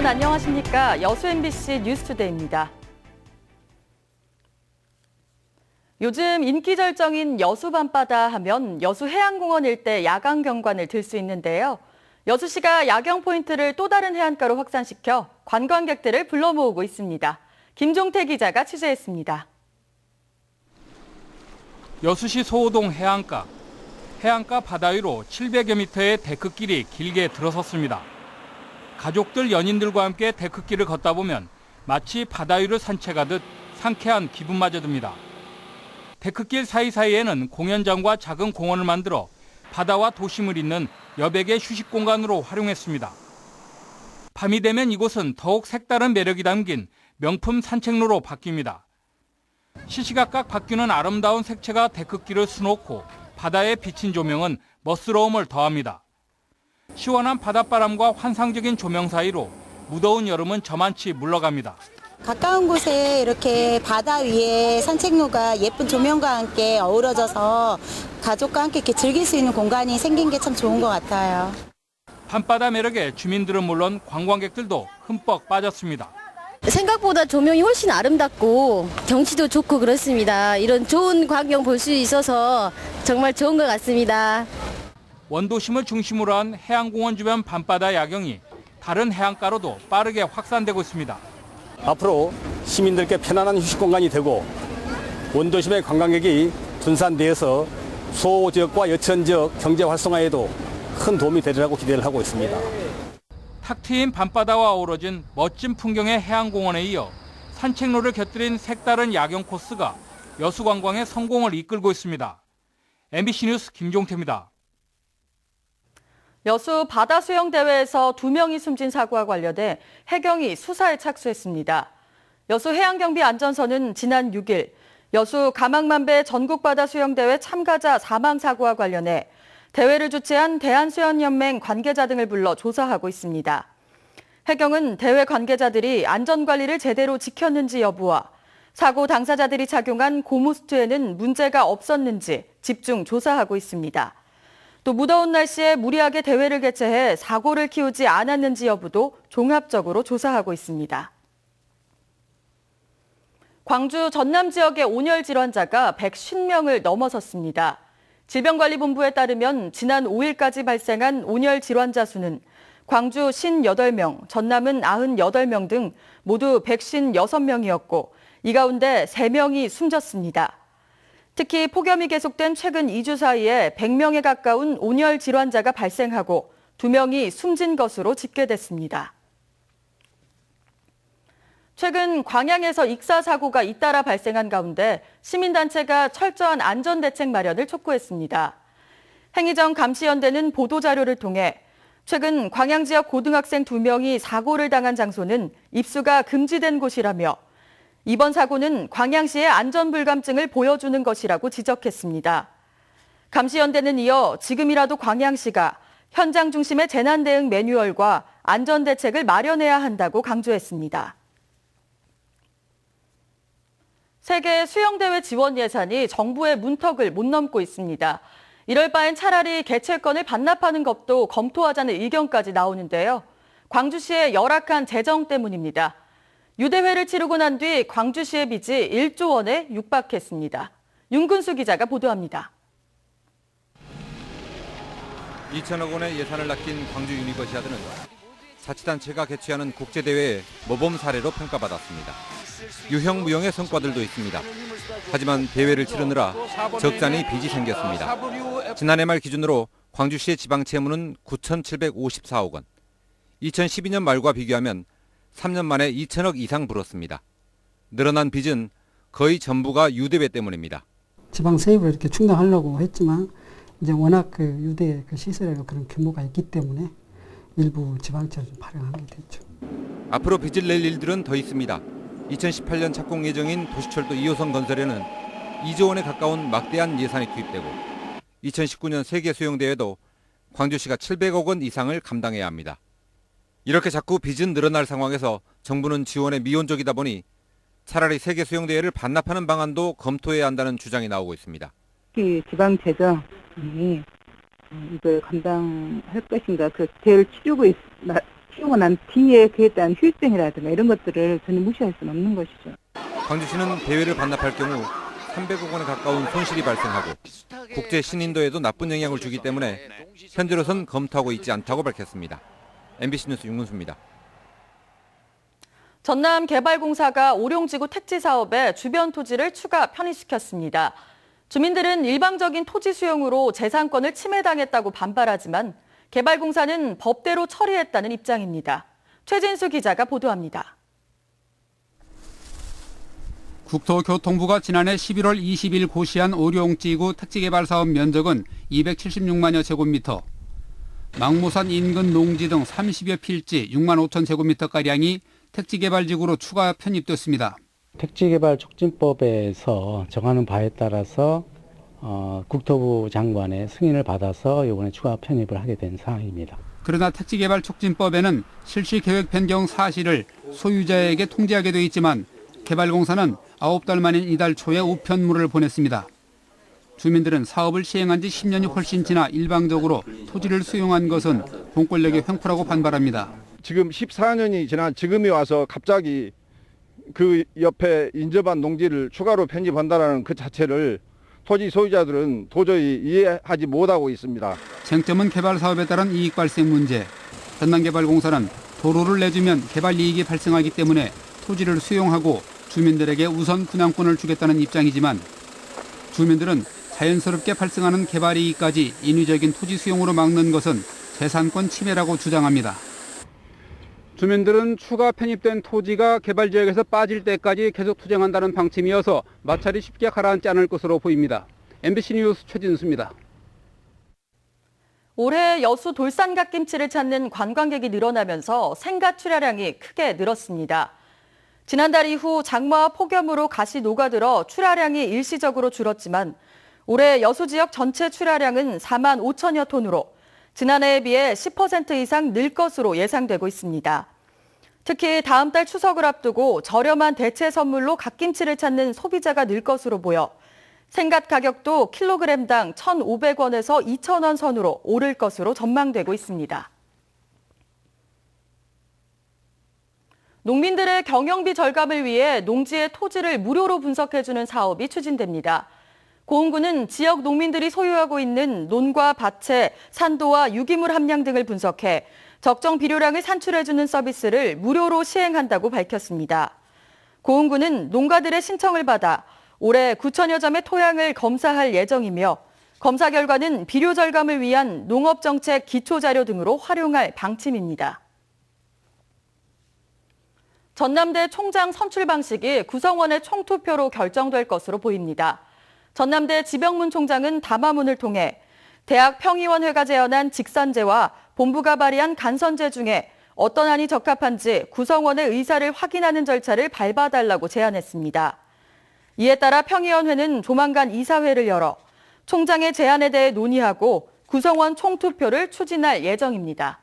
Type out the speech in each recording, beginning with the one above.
안녕하십니까. 여수 MBC 뉴스투데이입니다. 요즘 인기 절정인 여수 밤바다 하면 여수 해양공원 일대 야간 경관을 들 수 있는데요. 여수시가 야경 포인트를 또 다른 해안가로 확산시켜 관광객들을 불러 모으고 있습니다. 김종태 기자가 취재했습니다. 여수시 소호동 해안가. 해안가 바다 위로 700여 미터의 데크길이 길게 들어섰습니다. 가족들, 연인들과 함께 데크길을 걷다 보면 마치 바다 위를 산책하듯 상쾌한 기분마저 듭니다. 데크길 사이사이에는 공연장과 작은 공원을 만들어 바다와 도심을 잇는 여백의 휴식 공간으로 활용했습니다. 밤이 되면 이곳은 더욱 색다른 매력이 담긴 명품 산책로로 바뀝니다. 시시각각 바뀌는 아름다운 색채가 데크길을 수놓고 바다에 비친 조명은 멋스러움을 더합니다. 시원한 바닷바람과 환상적인 조명 사이로 무더운 여름은 저만치 물러갑니다. 가까운 곳에 이렇게 바다 위에 산책로가 예쁜 조명과 함께 어우러져서 가족과 함께 이렇게 즐길 수 있는 공간이 생긴 게 참 좋은 것 같아요. 밤바다 매력에 주민들은 물론 관광객들도 흠뻑 빠졌습니다. 생각보다 조명이 훨씬 아름답고 경치도 좋고 그렇습니다. 이런 좋은 광경 볼 수 있어서 정말 좋은 것 같습니다. 원도심을 중심으로 한 해양공원 주변 밤바다 야경이 다른 해안가로도 빠르게 확산되고 있습니다. 앞으로 시민들께 편안한 휴식 공간이 되고 원도심의 관광객이 분산되어서 수호 지역과 여천 지역 경제 활성화에도 큰 도움이 되리라고 기대를 하고 있습니다. 탁 트인 밤바다와 어우러진 멋진 풍경의 해양공원에 이어 산책로를 곁들인 색다른 야경 코스가 여수 관광의 성공을 이끌고 있습니다. MBC 뉴스 김종태입니다. 여수 바다 수영 대회에서 2명이 숨진 사고와 관련해 해경이 수사에 착수했습니다. 여수 해양경비 안전서는 지난 6일 여수 가망만배 전국바다 수영대회 참가자 사망 사고와 관련해 대회를 주최한 대한수영연맹 관계자 등을 불러 조사하고 있습니다. 해경은 대회 관계자들이 안전관리를 제대로 지켰는지 여부와 사고 당사자들이 착용한 고무수트에는 문제가 없었는지 집중 조사하고 있습니다. 또 무더운 날씨에 무리하게 대회를 개최해 사고를 키우지 않았는지 여부도 종합적으로 조사하고 있습니다. 광주 전남 지역의 온열 질환자가 150명을 넘어섰습니다. 질병관리본부에 따르면 지난 5일까지 발생한 온열 질환자 수는 광주 58명, 전남은 98명 등 모두 156명이었고 이 가운데 3명이 숨졌습니다. 특히 폭염이 계속된 최근 2주 사이에 100명에 가까운 온열 질환자가 발생하고 2명이 숨진 것으로 집계됐습니다. 최근 광양에서 익사 사고가 잇따라 발생한 가운데 시민단체가 철저한 안전대책 마련을 촉구했습니다. 행위정 감시연대는 보도자료를 통해 최근 광양 지역 고등학생 2명이 사고를 당한 장소는 입수가 금지된 곳이라며 이번 사고는 광양시의 안전불감증을 보여주는 것이라고 지적했습니다. 감시연대는 이어 지금이라도 광양시가 현장 중심의 재난대응 매뉴얼과 안전대책을 마련해야 한다고 강조했습니다. 세계 수영대회 지원 예산이 정부의 문턱을 못 넘고 있습니다. 이럴 바엔 차라리 개최권을 반납하는 것도 검토하자는 의견까지 나오는데요. 광주시의 열악한 재정 때문입니다. 유대회를 치르고 난 뒤 광주시의 빚이 1조 원에 육박했습니다. 윤근수 기자가 보도합니다. 2천억 원의 예산을 아낀 광주 유니버시아드는 자치단체가 개최하는 국제대회의 모범 사례로 평가받았습니다. 유형 무형의 성과들도 있습니다. 하지만 대회를 치르느라 적잖이 빚이 생겼습니다. 지난해 말 기준으로 광주시의 지방 채무는 9,754억 원. 2012년 말과 비교하면 3년 만에 2천억 이상 불었습니다. 늘어난 빚은 거의 전부가 유대회 때문입니다. 지방 세입을 이렇게 충당하려고 했지만 이제 워낙 그 유대 그 시설의 그런 규모가 있기 때문에 일부 지방채를 발행하게 됐죠. 앞으로 빚을 낼 일들은 더 있습니다. 2018년 착공 예정인 도시철도 2호선 건설에는 2조 원에 가까운 막대한 예산이 투입되고 2019년 세계수영대회도 광주시가 700억 원 이상을 감당해야 합니다. 이렇게 자꾸 빚은 늘어날 상황에서 정부는 지원에 미온적이다 보니 차라리 세계수영대회를 반납하는 방안도 검토해야 한다는 주장이 나오고 있습니다. 지방 재정이 이걸 감당할 것인가, 그 대회를 치우고 난 뒤에 그에 대한 휴익증이라든가 이런 것들을 전혀 무시할 수는 없는 것이죠. 광주시는 대회를 반납할 경우 300억 원에 가까운 손실이 발생하고 국제 신인도에도 나쁜 영향을 주기 때문에 현재로선 검토하고 있지 않다고 밝혔습니다. MBC 뉴스 윤문수입니다. 전남개발공사가 오룡지구 택지 사업에 주변 토지를 추가 편입시켰습니다. 주민들은 일방적인 토지 수용으로 재산권을 침해당했다고 반발하지만 개발공사는 법대로 처리했다는 입장입니다. 최진수 기자가 보도합니다. 국토교통부가 지난해 11월 20일 고시한 오룡지구 택지개발사업 면적은 276만여 제곱미터, 망모산 인근 농지 등 30여 필지 6만 5천 제곱미터가량이 택지개발지구로 추가 편입됐습니다. 택지개발촉진법에서 정하는 바에 따라서 국토부 장관의 승인을 받아서 이번에 추가 편입을 하게 된 사항입니다. 그러나 택지개발촉진법에는 실시계획 변경 사실을 소유자에게 통지하게 돼 있지만 개발공사는 9달 만인 이달 초에 우편물을 보냈습니다. 주민들은 사업을 시행한 지 10년이 훨씬 지나 일방적으로 토지를 수용한 것은 공권력의 횡포라고 반발합니다. 지금 14년이 지난 지금이 와서 갑자기 그 옆에 인접한 농지를 추가로 편입한다는 그 자체를 토지 소유자들은 도저히 이해하지 못하고 있습니다. 쟁점은 개발 사업에 따른 이익 발생 문제. 전남개발공사는 도로를 내주면 개발 이익이 발생하기 때문에 토지를 수용하고 주민들에게 우선 분양권을 주겠다는 입장이지만 주민들은 자연스럽게 발생하는 개발 이익까지 인위적인 토지 수용으로 막는 것은 재산권 침해라고 주장합니다. 주민들은 추가 편입된 토지가 개발지역에서 빠질 때까지 계속 투쟁한다는 방침이어서 마찰이 쉽게 가라앉지 않을 것으로 보입니다. MBC 뉴스 최진수입니다. 올해 여수 돌산갓김치를 찾는 관광객이 늘어나면서 생갓 출하량이 크게 늘었습니다. 지난달 이후 장마와 폭염으로 갓이 녹아들어 출하량이 일시적으로 줄었지만 올해 여수 지역 전체 출하량은 4만 5천여 톤으로 지난해에 비해 10% 이상 늘 것으로 예상되고 있습니다. 특히 다음 달 추석을 앞두고 저렴한 대체 선물로 갓김치를 찾는 소비자가 늘 것으로 보여 생갓 가격도 킬로그램당 1,500원에서 2,000원 선으로 오를 것으로 전망되고 있습니다. 농민들의 경영비 절감을 위해 농지의 토지를 무료로 분석해주는 사업이 추진됩니다. 고흥군은 지역 농민들이 소유하고 있는 논과 밭의 산도와 유기물 함량 등을 분석해 적정 비료량을 산출해주는 서비스를 무료로 시행한다고 밝혔습니다. 고흥군은 농가들의 신청을 받아 올해 9천여 점의 토양을 검사할 예정이며 검사 결과는 비료 절감을 위한 농업정책 기초자료 등으로 활용할 방침입니다. 전남대 총장 선출 방식이 구성원의 총투표로 결정될 것으로 보입니다. 전남대 지병문 총장은 담화문을 통해 대학 평의원회가 제언한 직선제와 본부가 발의한 간선제 중에 어떤 안이 적합한지 구성원의 의사를 확인하는 절차를 밟아달라고 제안했습니다. 이에 따라 평의원회는 조만간 이사회를 열어 총장의 제안에 대해 논의하고 구성원 총투표를 추진할 예정입니다.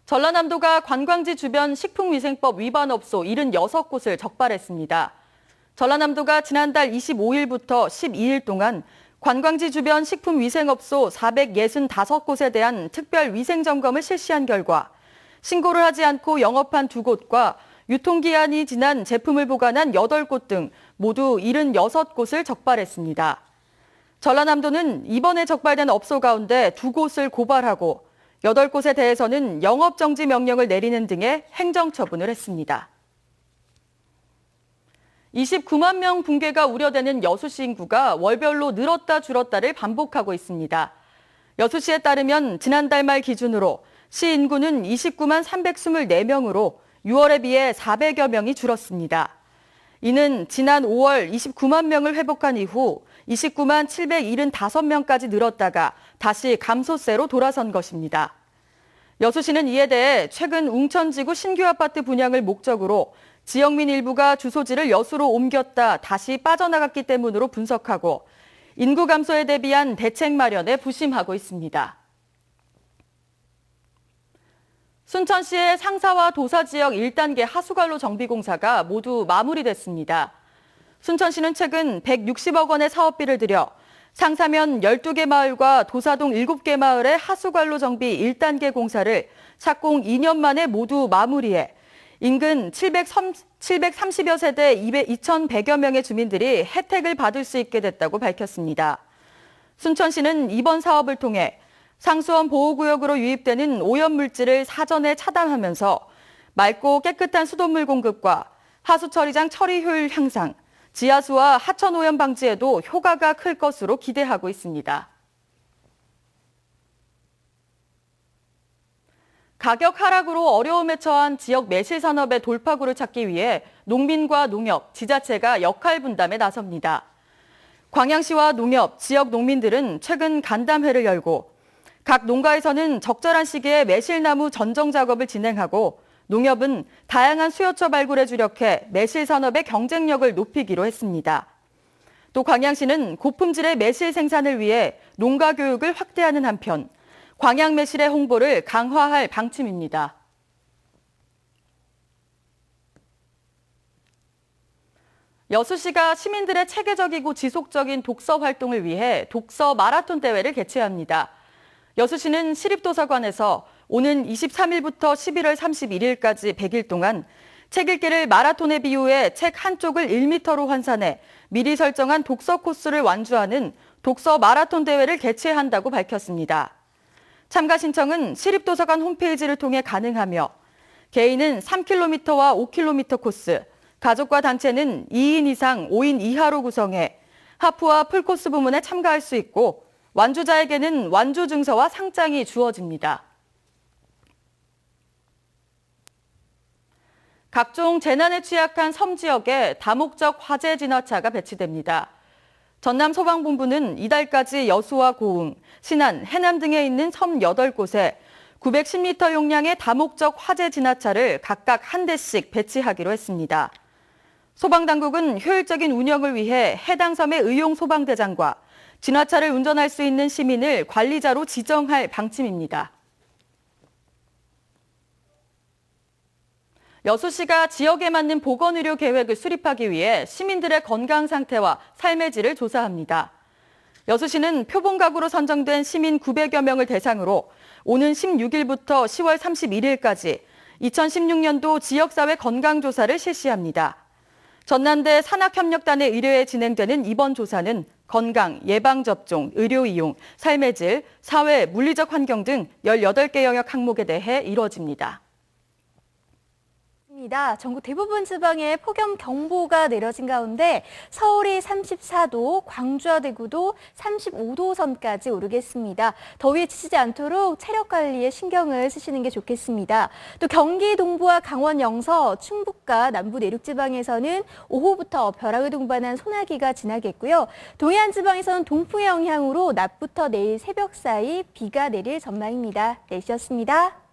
전라남도가 관광지 주변 식품위생법 위반 업소 76곳을 적발했습니다. 전라남도가 지난달 25일부터 12일 동안 관광지 주변 식품위생업소 465곳에 대한 특별위생점검을 실시한 결과 신고를 하지 않고 영업한 2곳과 유통기한이 지난 제품을 보관한 8곳 등 모두 76곳을 적발했습니다. 전라남도는 이번에 적발된 업소 가운데 2곳을 고발하고 8곳에 대해서는 영업정지 명령을 내리는 등의 행정처분을 했습니다. 29만 명 붕괴가 우려되는 여수시 인구가 월별로 늘었다 줄었다를 반복하고 있습니다. 여수시에 따르면 지난달 말 기준으로 시 인구는 29만 324명으로 6월에 비해 400여 명이 줄었습니다. 이는 지난 5월 29만 명을 회복한 이후 29만 775명까지 늘었다가 다시 감소세로 돌아선 것입니다. 여수시는 이에 대해 최근 웅천지구 신규 아파트 분양을 목적으로 지역민 일부가 주소지를 여수로 옮겼다 다시 빠져나갔기 때문으로 분석하고 인구 감소에 대비한 대책 마련에 부심하고 있습니다. 순천시의 상사와 도사 지역 1단계 하수관로 정비 공사가 모두 마무리됐습니다. 순천시는 최근 160억 원의 사업비를 들여 상사면 12개 마을과 도사동 7개 마을의 하수관로 정비 1단계 공사를 착공 2년 만에 모두 마무리해 인근 730여 세대 2,100여 명의 주민들이 혜택을 받을 수 있게 됐다고 밝혔습니다. 순천시는 이번 사업을 통해 상수원 보호구역으로 유입되는 오염물질을 사전에 차단하면서 맑고 깨끗한 수돗물 공급과 하수처리장 처리 효율 향상, 지하수와 하천 오염 방지에도 효과가 클 것으로 기대하고 있습니다. 가격 하락으로 어려움에 처한 지역 매실 산업의 돌파구를 찾기 위해 농민과 농협, 지자체가 역할 분담에 나섭니다. 광양시와 농협, 지역 농민들은 최근 간담회를 열고 각 농가에서는 적절한 시기에 매실나무 전정 작업을 진행하고 농협은 다양한 수요처 발굴에 주력해 매실 산업의 경쟁력을 높이기로 했습니다. 또 광양시는 고품질의 매실 생산을 위해 농가 교육을 확대하는 한편 광양 매실의 홍보를 강화할 방침입니다. 여수시가 시민들의 체계적이고 지속적인 독서 활동을 위해 독서 마라톤 대회를 개최합니다. 여수시는 시립도서관에서 오는 23일부터 11월 31일까지 100일 동안 책 읽기를 마라톤에 비유해 책 한쪽을 1m로 환산해 미리 설정한 독서 코스를 완주하는 독서 마라톤 대회를 개최한다고 밝혔습니다. 참가 신청은 시립도서관 홈페이지를 통해 가능하며 개인은 3km와 5km 코스, 가족과 단체는 2인 이상 5인 이하로 구성해 하프와 풀코스 부문에 참가할 수 있고 완주자에게는 완주 증서와 상장이 주어집니다. 각종 재난에 취약한 섬 지역에 다목적 화재 진화차가 배치됩니다. 전남소방본부는 이달까지 여수와 고흥, 신안, 해남 등에 있는 섬 8곳에 910m 용량의 다목적 화재 진화차를 각각 한 대씩 배치하기로 했습니다. 소방당국은 효율적인 운영을 위해 해당 섬의 의용 소방대장과 진화차를 운전할 수 있는 시민을 관리자로 지정할 방침입니다. 여수시가 지역에 맞는 보건의료 계획을 수립하기 위해 시민들의 건강 상태와 삶의 질을 조사합니다. 여수시는 표본가구로 선정된 시민 900여 명을 대상으로 오는 16일부터 10월 31일까지 2016년도 지역사회 건강조사를 실시합니다. 전남대 산학협력단의 의뢰에 진행되는 이번 조사는 건강, 예방접종, 의료이용, 삶의 질, 사회, 물리적 환경 등 18개 영역 항목에 대해 이뤄집니다. 전국 대부분 지방에 폭염 경보가 내려진 가운데 서울이 34도, 광주와 대구도 35도 선까지 오르겠습니다. 더위에 지치지 않도록 체력 관리에 신경을 쓰시는 게 좋겠습니다. 또 경기 동부와 강원 영서, 충북과 남부 내륙 지방에서는 오후부터 벼락을 동반한 소나기가 지나겠고요. 동해안 지방에서는 동풍의 영향으로 낮부터 내일 새벽 사이 비가 내릴 전망입니다. 날씨였습니다.